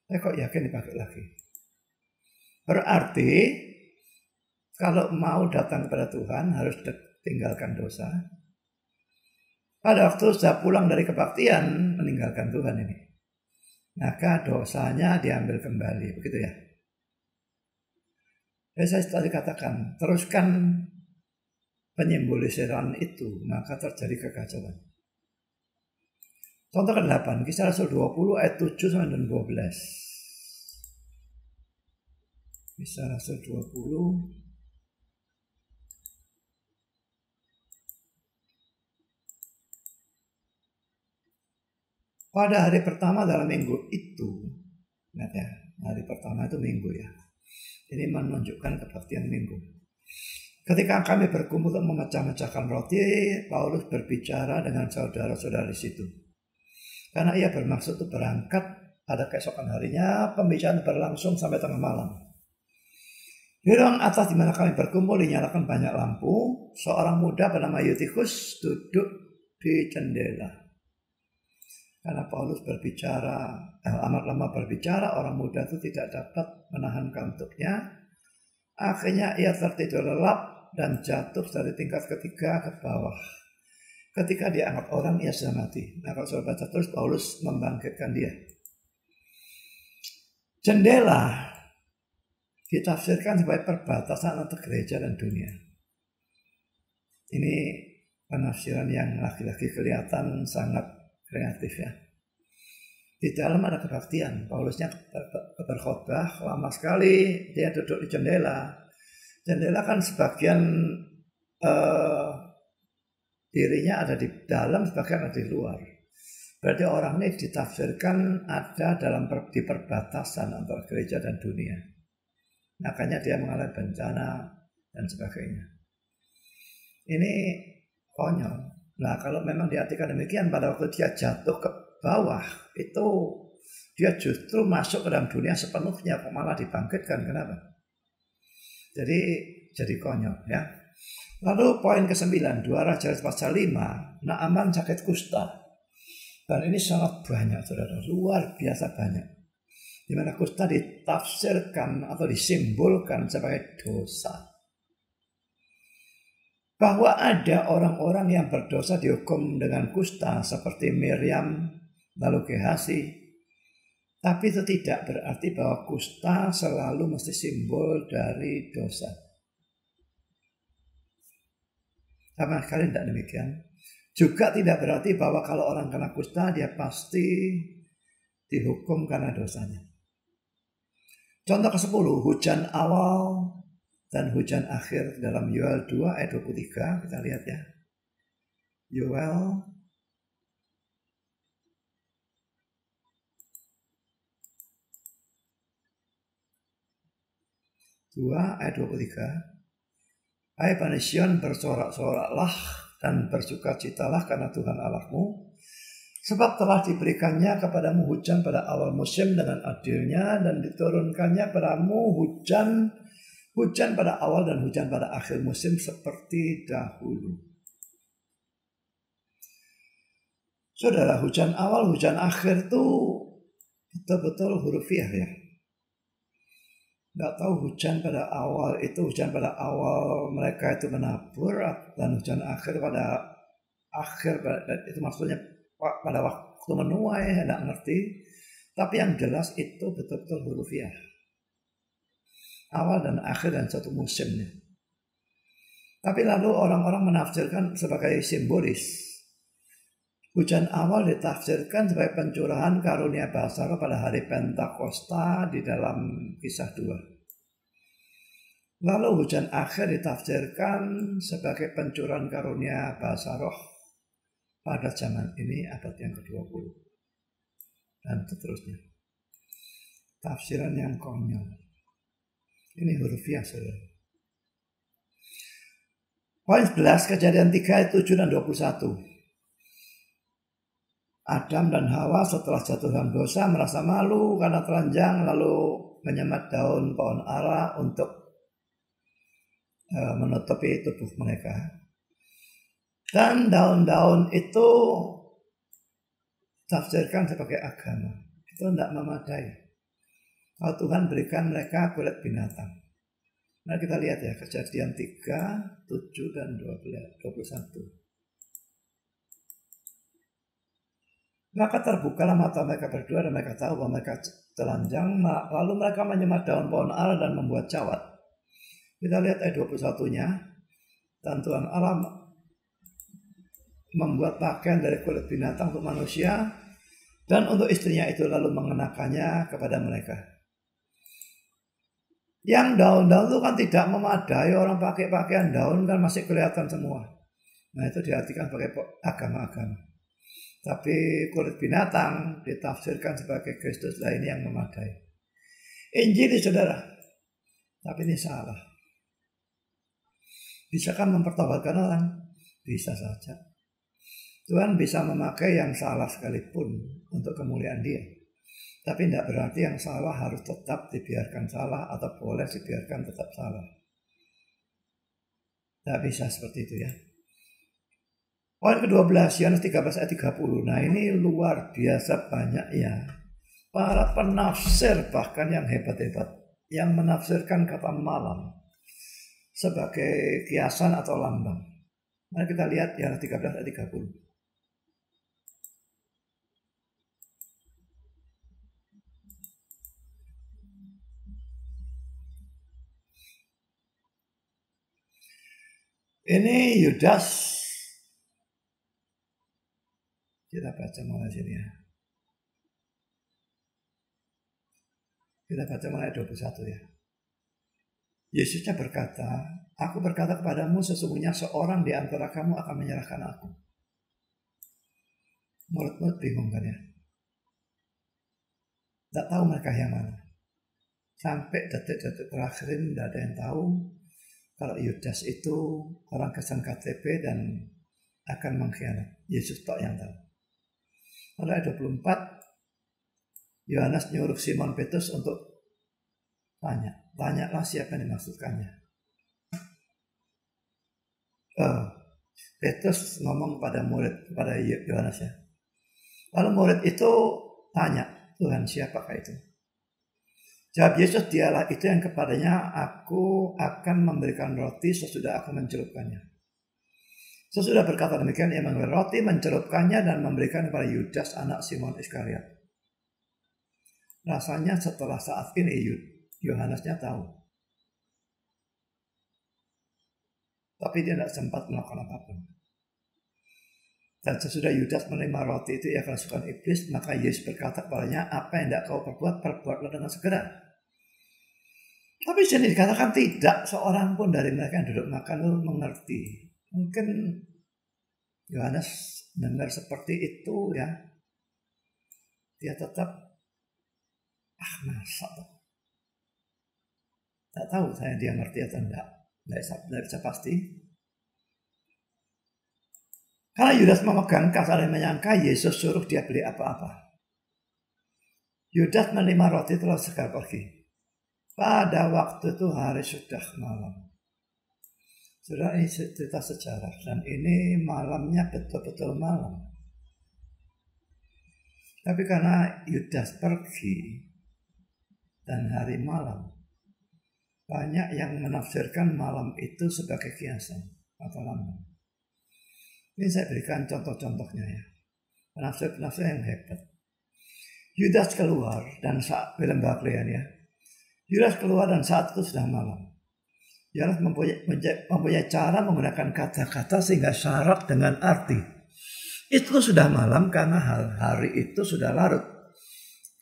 Saya kok yakin dipakai lagi. Berarti kalau mau datang kepada Tuhan harus tinggalkan dosa. Pada waktu sudah pulang dari kebaktian meninggalkan Tuhan ini, maka dosanya diambil kembali, begitu ya. Saya tadi katakan, teruskan penyimbolisiran itu, maka terjadi kekacauan. Contoh ke-8, Kisah Rasul 20 ayat 7 sampai 12. Kisah Rasul 20. Pada hari pertama dalam minggu itu, ingat ya, hari pertama itu minggu ya. Ini menunjukkan kebaktian minggu. Ketika kami berkumpul untuk memecah-mecahkan roti, Paulus berbicara dengan saudara-saudara di situ. Karena ia bermaksud untuk berangkat pada keesokan harinya, pembicaraan berlangsung sampai tengah malam. Di ruang atas di mana kami berkumpul dinyalakan banyak lampu. Seorang muda bernama Eutikus duduk di jendela. Karena Paulus berbicara, amat lama berbicara, orang muda itu tidak dapat menahan kantuknya. Akhirnya ia tertidur lelap dan jatuh dari tingkat ketiga ke bawah. Ketika dia angkat orang, ia sudah mati. Nah, kalau saudara baca terus, Paulus membangkitkan dia. Jendela ditafsirkan sebagai perbatasan antara gereja dan dunia. Ini penafsiran yang lagi-lagi kelihatan sangat kreatif ya. Di dalam ada kebaktian. Paulusnya berkhotbah lama sekali, dia duduk di jendela. Jendela kan sebagian dirinya ada di dalam, sebagian ada di luar. Berarti orang ini ditafsirkan ada di perbatasan antara gereja dan dunia. Makanya dia mengalami bencana dan sebagainya. Ini konyol. Nah, kalau memang diartikan demikian, pada waktu dia jatuh ke bawah, itu dia justru masuk ke dalam dunia sepenuhnya, kok malah dibangkitkan. Kenapa? Jadi konyol ya. Lalu poin ke-9, 2 Raja pasal 5, Naaman sakit kusta. Dan ini sangat banyak, saudara, luar biasa banyak. Di mana kusta ditafsirkan atau disimbolkan sebagai dosa. Bahwa ada orang-orang yang berdosa dihukum dengan kusta seperti Miriam, lalu Gehasi. Tapi itu tidak berarti bahwa kusta selalu mesti simbol dari dosa. Sama sekali tidak demikian. Juga tidak berarti bahwa kalau orang kena kusta dia pasti dihukum karena dosanya. Contoh ke-10, hujan awal dan hujan akhir dalam Yoel 2 ayat 23. Kita lihat ya. Yoel 2 ayat 23. Hai Bani Sion, bersorak-soraklah dan bersukacitalah karena Tuhan Allahmu, sebab telah diberikannya kepadamu hujan pada awal musim dengan adilnya, dan diturunkannya padamu hujan pada awal dan hujan pada akhir musim seperti dahulu. Saudara, hujan awal, hujan akhir itu betul-betul hurufiah ya. Nggak tahu hujan pada awal itu hujan pada awal mereka itu menabur, dan hujan akhir pada akhir itu maksudnya pada waktu menuai, nggak ngerti. Tapi yang jelas itu betul-betul hurufiah. Awal dan akhir dan satu musimnya. Tapi lalu orang-orang menafsirkan sebagai simbolis. Hujan awal ditafsirkan sebagai pencurahan karunia Basara pada hari Pentakosta di dalam Kisah 2. Lalu hujan akhir ditafsirkan sebagai pencurahan karunia Basara pada zaman ini abad yang ke-20. Dan seterusnya. Tafsiran yang konyol. Ini hurufiah, saudara. Poin 11, Kejadian 3, 7 dan 21. Adam dan Hawa setelah jatuh dalam dosa merasa malu karena telanjang, lalu menyemat daun pohon ara untuk menutupi tubuh mereka. Dan daun-daun itu tafsirkan sebagai agama. Itu tidak memadai. Kalau Tuhan berikan mereka kulit binatang. Nah kita lihat ya, Kejadian 3, 7 dan 21. Maka terbukalah mata mereka berdua dan mereka tahu bahwa mereka telanjang. Lalu mereka menyemat daun pohon ara dan membuat cawat. Kita lihat ayat 21-nya. Dan Tuhan Allah membuat pakaian dari kulit binatang untuk manusia, dan untuk istrinya itu lalu mengenakannya kepada mereka. Yang daun-daun itu kan tidak memadai, orang pakai pakaian daun kan masih kelihatan semua. Nah itu diartikan sebagai agama-agama. Tapi kulit binatang ditafsirkan sebagai Kristus lain yang memadai. Injil saudara, tapi ini salah. Bisakah mempertobatkan orang? Bisa saja. Tuhan bisa memakai yang salah sekalipun untuk kemuliaan Dia. Tapi tidak berarti yang salah harus tetap dibiarkan salah atau boleh dibiarkan tetap salah. Tidak bisa seperti itu ya. Poin ke-12, Yohanes 13 ayat 30. Nah ini luar biasa banyak ya. Para penafsir bahkan yang hebat-hebat. Yang menafsirkan kata malam sebagai kiasan atau lambang. Mari kita lihat Yohanes 13 ayat 30. Ini Yudas. Kita baca mulai sini ya. Kita baca mulai 21 ya. Yesusnya berkata, aku berkata kepadamu sesungguhnya seorang di antara kamu akan menyerahkan aku. Murid-murid bingung kan ya. Tidak tahu mereka yang mana. Sampai detik-detik terakhir ini tidak ada yang tahu kalau Yudas itu orang kesan KTP dan akan mengkhianat. Yesus tok yang tahu. Pada ayat 24, Yohanes nyuruh Simon Petrus untuk tanya. Tanyalah siapa yang dimaksudkannya. Petrus ngomong pada murid, pada Yohanes ya. Lalu murid itu tanya, Tuhan siapakah itu? Jawab Yesus, dialah itu yang kepadanya aku akan memberikan roti sesudah aku mencelupkannya. Sesudah berkata demikian, ia mengambil roti, mencelupkannya dan memberikan kepada Yudas anak Simon Iskariot. Rasanya setelah saat ini Yohanesnya tahu. Tapi dia tidak sempat melakukan apapun. Dan sesudah Yudas menerima roti itu ia kerasukan iblis, maka Yesus berkata kepadanya, apa yang tidak kau perbuat, perbuatlah dengan segera. Tapi sini dikatakan tidak seorang pun dari mereka yang duduk makan itu mengerti. Mungkin Yohanes dengar seperti itu ya. Dia tetap masa tuh. Tak tahu saya dia ngerti atau enggak. Tidak bisa pasti. Karena Yudas memegang kasar dan menyangka Yesus suruh dia beli apa-apa. Yudas menerima roti telah segera pergi. Pada waktu itu hari sudah malam. Sudah ini cerita sejarah dan ini malamnya betul-betul malam. Tapi karena Yudas pergi dan hari malam, banyak yang menafsirkan malam itu sebagai kiasan atau lambang. Ini saya berikan contoh-contohnya ya. Penafsir-penafsir yang hebat. Yudas keluar dan saat film Baklian ya. Yudas keluar dan saat itu sudah malam. Yohanes mempunyai cara menggunakan kata-kata sehingga syarat dengan arti. Itu sudah malam karena hari itu sudah larut.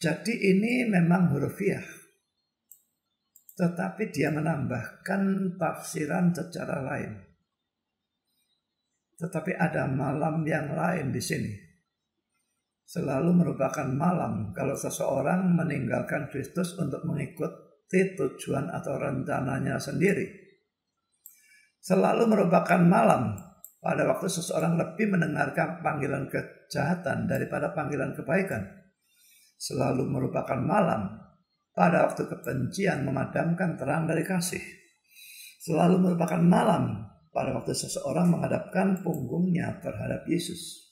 Jadi ini memang hurufiah. Tetapi dia menambahkan tafsiran secara lain. Tetapi ada malam yang lain di sini. Selalu merupakan malam kalau seseorang meninggalkan Kristus untuk mengikuti tujuan atau rencananya sendiri. Selalu merupakan malam pada waktu seseorang lebih mendengarkan panggilan kejahatan daripada panggilan kebaikan. Selalu merupakan malam pada waktu kebencian memadamkan terang dari kasih. Selalu merupakan malam pada waktu seseorang menghadapkan punggungnya terhadap Yesus.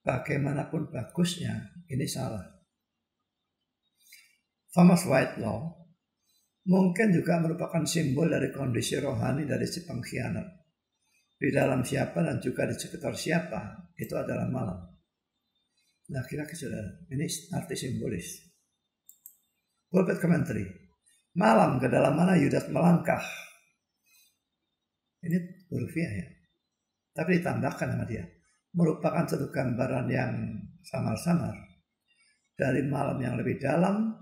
Bagaimanapun bagusnya, ini salah. Thomas Whitelaw mungkin juga merupakan simbol dari kondisi rohani dari si pengkhianat. Di dalam siapa dan juga di sekitar siapa, itu adalah malam. Nah kira-kira saudara, ini arti simbolis. Pulpit Commentary. Malam ke dalam mana Yudas melangkah. Ini hurufiah ya. Tapi ditambahkan sama dia. Merupakan satu gambaran yang samar-samar. Dari malam yang lebih dalam,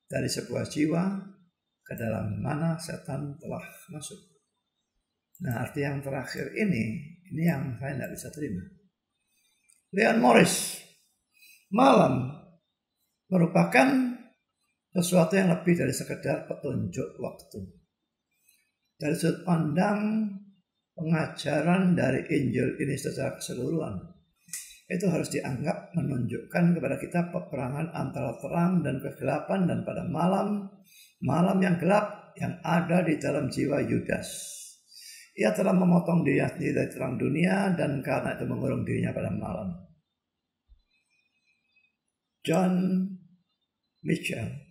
dari sebuah jiwa ke dalam mana setan telah masuk. Nah arti yang terakhir ini yang saya tidak bisa terima. Leon Morris, malam merupakan sesuatu yang lebih dari sekedar petunjuk waktu. Dari sudut pandang pengajaran dari Injil ini secara keseluruhan, itu harus dianggap menunjukkan kepada kita peperangan antara terang dan kegelapan dan pada malam yang gelap yang ada di dalam jiwa Yudas. Ia telah memotong dirinya sendiri dari terang dunia dan karena itu mengurung dirinya pada malam. John Mitchell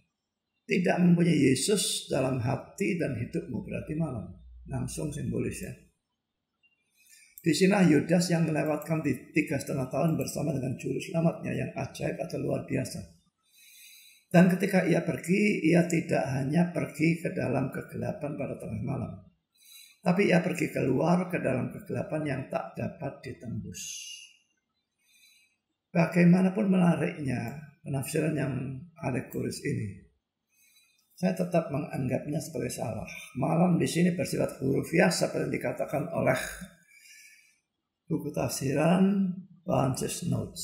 tidak mempunyai Yesus dalam hati dan hidupmu berarti malam. Langsung simbolis ya. Di sini Yudas yang melewatkan 3,5 tahun bersama dengan juru selamatnya yang ajaib atau luar biasa. Dan ketika ia pergi, ia tidak hanya pergi ke dalam kegelapan pada tengah malam. Tapi ia pergi keluar ke dalam kegelapan yang tak dapat ditembus. Bagaimanapun menariknya penafsiran yang alegoris ini, saya tetap menganggapnya sebagai salah. Malam di sini bersifat hurufiah seperti yang dikatakan oleh buku tafsiran Bunches Notes.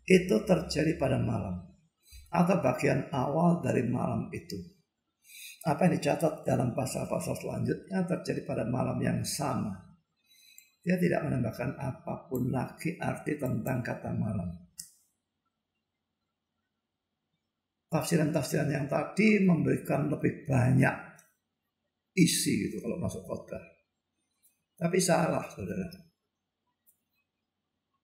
Itu terjadi pada malam atau bagian awal dari malam itu. Apa yang dicatat dalam pasal-pasal selanjutnya terjadi pada malam yang sama. Dia tidak menambahkan apapun lagi arti tentang kata malam. Tafsiran-tafsiran yang tadi memberikan lebih banyak isi gitu kalau masuk khotbah. Tapi salah, saudara.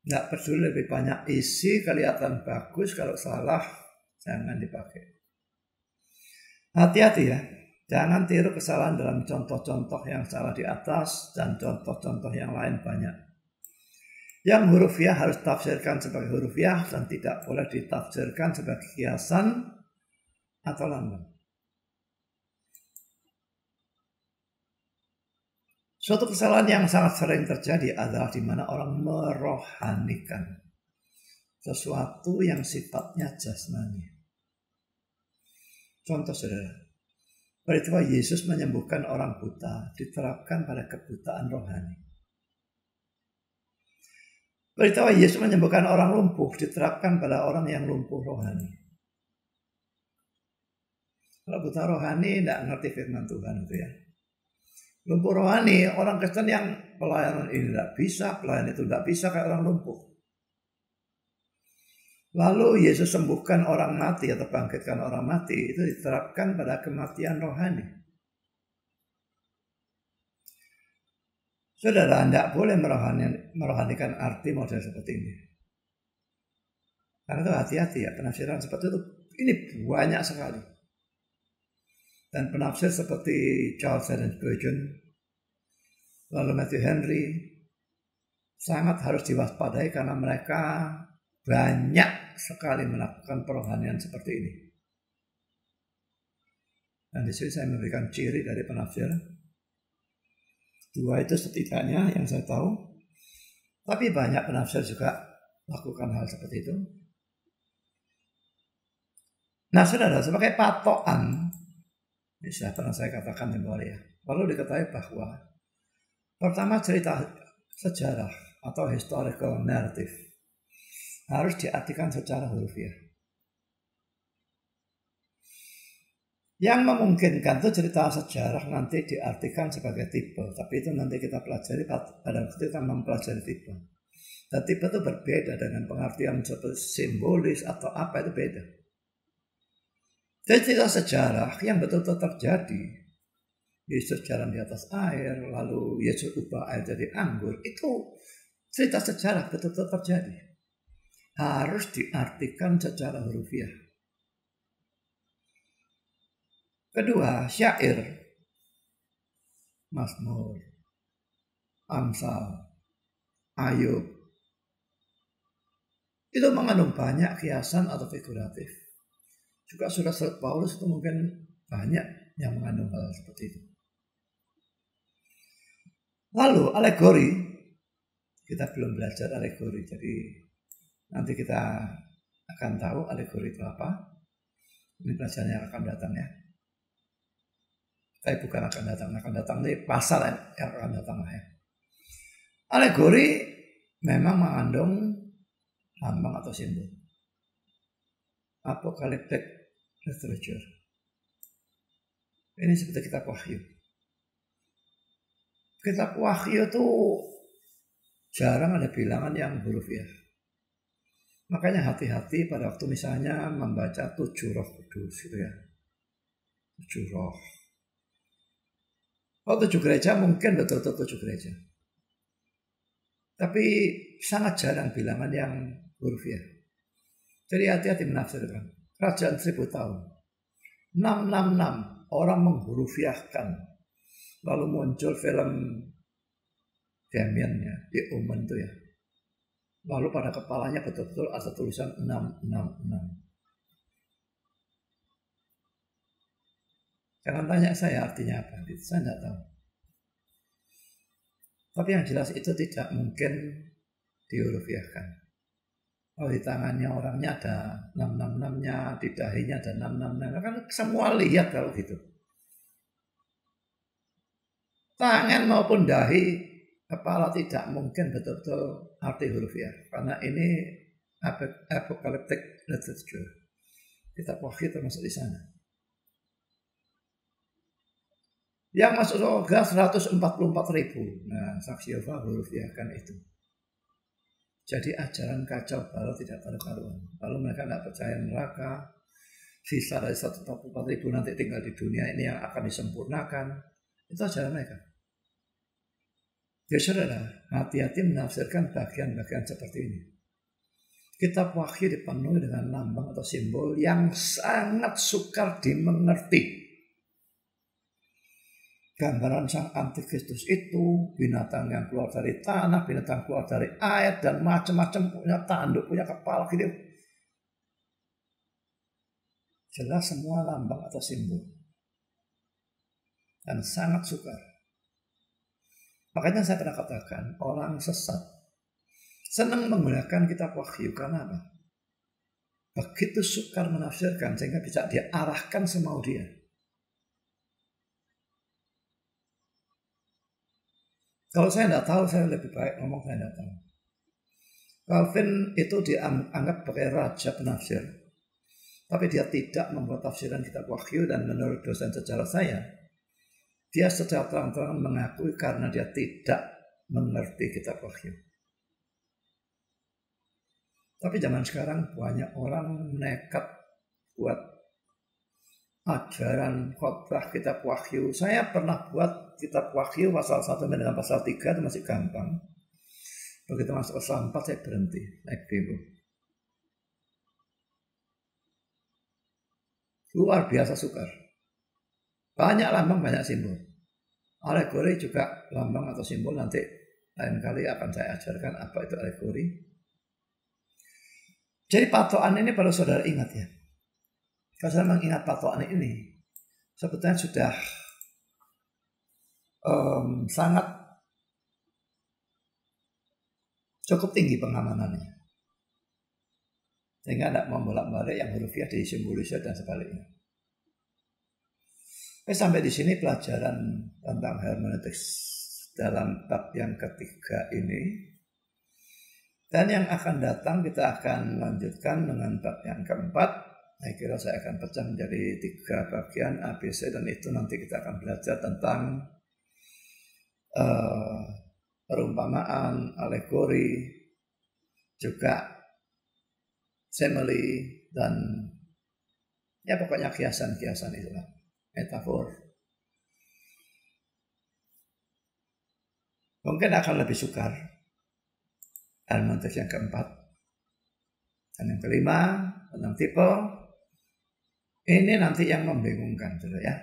Nggak peduli lebih banyak isi, kelihatan bagus, kalau salah jangan dipakai. Hati-hati ya, jangan tiru kesalahan dalam contoh-contoh yang salah di atas dan contoh-contoh yang lain banyak. Yang hurufiah harus tafsirkan sebagai hurufiah dan tidak boleh ditafsirkan sebagai kiasan atau lambang. Suatu kesalahan yang sangat sering terjadi adalah di mana orang merohanikan sesuatu yang sifatnya jasmani. Contoh saudara, peristiwa Yesus menyembuhkan orang buta diterapkan pada kebutaan rohani. Peristiwa Yesus menyembuhkan orang lumpuh diterapkan pada orang yang lumpuh rohani. Kalau buta rohani tidak ngerti firman Tuhan itu ya. Lumpuh rohani, orang Kristen yang pelayanan ini tidak bisa, pelayanan itu tidak bisa kayak orang lumpuh. Lalu Yesus sembuhkan orang mati atau bangkitkan orang mati, itu diterapkan pada kematian rohani. Saudara, tidak boleh merohanikan arti model seperti ini. Karena itu hati-hati ya, penafsiran seperti itu, ini banyak sekali. Dan penafsir seperti Charles Haddon Spurgeon, lalu Matthew Henry, sangat harus diwaspadai karena mereka banyak sekali melakukan perohanian seperti ini. Dan di sini saya memberikan ciri dari penafsir. 2 itu setidaknya yang saya tahu. Tapi banyak penafsir juga lakukan hal seperti itu. Nah saudara, sebagai patokan, ini sudah pernah saya katakan kembali ya. Perlu diketahui bahwa pertama cerita sejarah atau historical narrative harus diartikan secara hurufiah. Yang memungkinkan itu cerita sejarah nanti diartikan sebagai tipe. Tapi itu nanti kita pelajari pada waktu kita mempelajari tipe. Dan tipe itu berbeda dengan pengertian seperti simbolis atau apa, itu beda. Jadi cerita sejarah yang betul-betul terjadi, Yesus jalan di atas air, lalu Yesus ubah air jadi anggur, itu cerita sejarah betul-betul terjadi. Harus diartikan secara hurufiah. Kedua, syair, Mazmur, Amsal, Ayub, itu mengandung banyak kiasan atau figuratif. Juga surat-surat Paulus itu mungkin banyak yang mengandung hal seperti itu. Lalu alegori, kita belum belajar alegori, jadi nanti kita akan tahu alegori itu apa. Ini pelajaran yang akan datang ya. Tapi bukan akan datang ini pasal yang akan datang ya. Alegori memang mengandung lambang atau simbol. Apocalyptic literature. Ini seperti kitab Wahyu. Kitab Wahyu itu jarang ada bilangan yang hurufiah. Makanya hati-hati pada waktu misalnya membaca 7 roh kudus gitu ya. 7 roh. Kalau 7 gereja mungkin betul-betul 7 gereja. Tapi sangat jarang bilangan yang hurufiah. Jadi hati-hati menafsirkan. Kerajaan 1000 tahun. 666 orang menghurufiahkan. Lalu muncul film Damien ya, di Omen itu ya. Lalu pada kepalanya betul-betul ada tulisan 666. Jangan tanya saya artinya apa, saya tidak tahu. Tapi yang jelas itu tidak mungkin dihurufiahkan. Oh, di tangannya orangnya ada 666-nya, di dahinya ada 666-nya. Kan semua lihat kalau gitu. Tangan maupun dahi, kepala tidak mungkin betul-betul arti hurufiah. Karena ini apocalyptic literature. Kitab Wahyu termasuk di sana. Yang masuk surga 144.000. Nah, saksi Yehova hurufiahkan itu. Jadi ajaran kacau balau tidak karu-karuan. Lalu mereka tidak percaya neraka. Sisa dari 144.000 nanti tinggal di dunia ini yang akan disempurnakan. Itu ajaran mereka. Ya saudara, hati-hati menafsirkan bagian-bagian seperti ini. Kitab Wahyu dipenuhi dengan lambang atau simbol yang sangat sukar dimengerti. Gambaran sang antikristus itu, binatang yang keluar dari tanah, binatang keluar dari air, dan macam-macam, punya tanduk, punya kepala gitu. Jelas semua lambang atau simbol. Dan sangat sukar. Makanya saya pernah katakan, orang sesat senang menggunakan kitab Wahyu. Karena apa? Begitu sukar menafsirkan sehingga bisa dia arahkan semau dia. Kalau saya tidak tahu, saya lebih baik ngomong saya tidak tahu. Calvin itu dianggap sebagai raja penafsir. Tapi dia tidak membuat tafsiran kitab Wahyu, dan menurut dosen sejarah saya, dia secara terang-terangan mengakui karena dia tidak mengerti kitab Wahyu. Tapi zaman sekarang banyak orang nekat buat ajaran khotbah kitab Wahyu. Saya pernah buat kitab Wahyu pasal 1 dengan pasal 3 itu masih gampang. Begitu masuk pasal 4 saya berhenti, naik dulu. Luar biasa sukar. Banyak lambang, banyak simbol. Alegori juga lambang atau simbol, nanti lain kali akan saya ajarkan apa itu alegori. Jadi patokan ini perlu saudara ingat ya. Kalau saya mengingat patokan ini, sebetulnya sudah sangat cukup tinggi pengamanannya. Sehingga tidak membolak-balik yang hurufiah disimbolisir dan sebaliknya. Sampai di sini pelajaran tentang hermeneutik dalam bab yang ketiga ini. Dan yang akan datang kita akan lanjutkan dengan bab yang keempat. Saya kira saya akan pecah menjadi 3 bagian ABC, dan itu nanti kita akan belajar tentang perumpamaan, alegori, juga simile, dan ya pokoknya kiasan-kiasan itulah, metafor. Mungkin akan lebih sukar hermeneutik yang keempat. Dan yang kelima tentang tipe. Ini nanti yang membingungkan, saudara ya.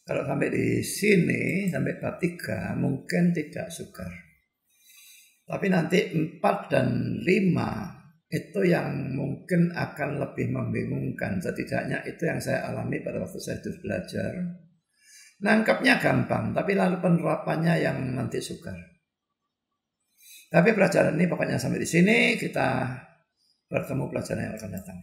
Kalau sampai di sini, sampai bab 3, mungkin tidak sukar. Tapi nanti 4 dan 5 itu yang mungkin akan lebih membingungkan. Setidaknya itu yang saya alami pada waktu saya terus belajar. Nangkapnya gampang, tapi lalu penerapannya yang nanti sukar. Tapi pelajaran ini pokoknya sampai di sini, kita bertemu pelajaran yang akan datang.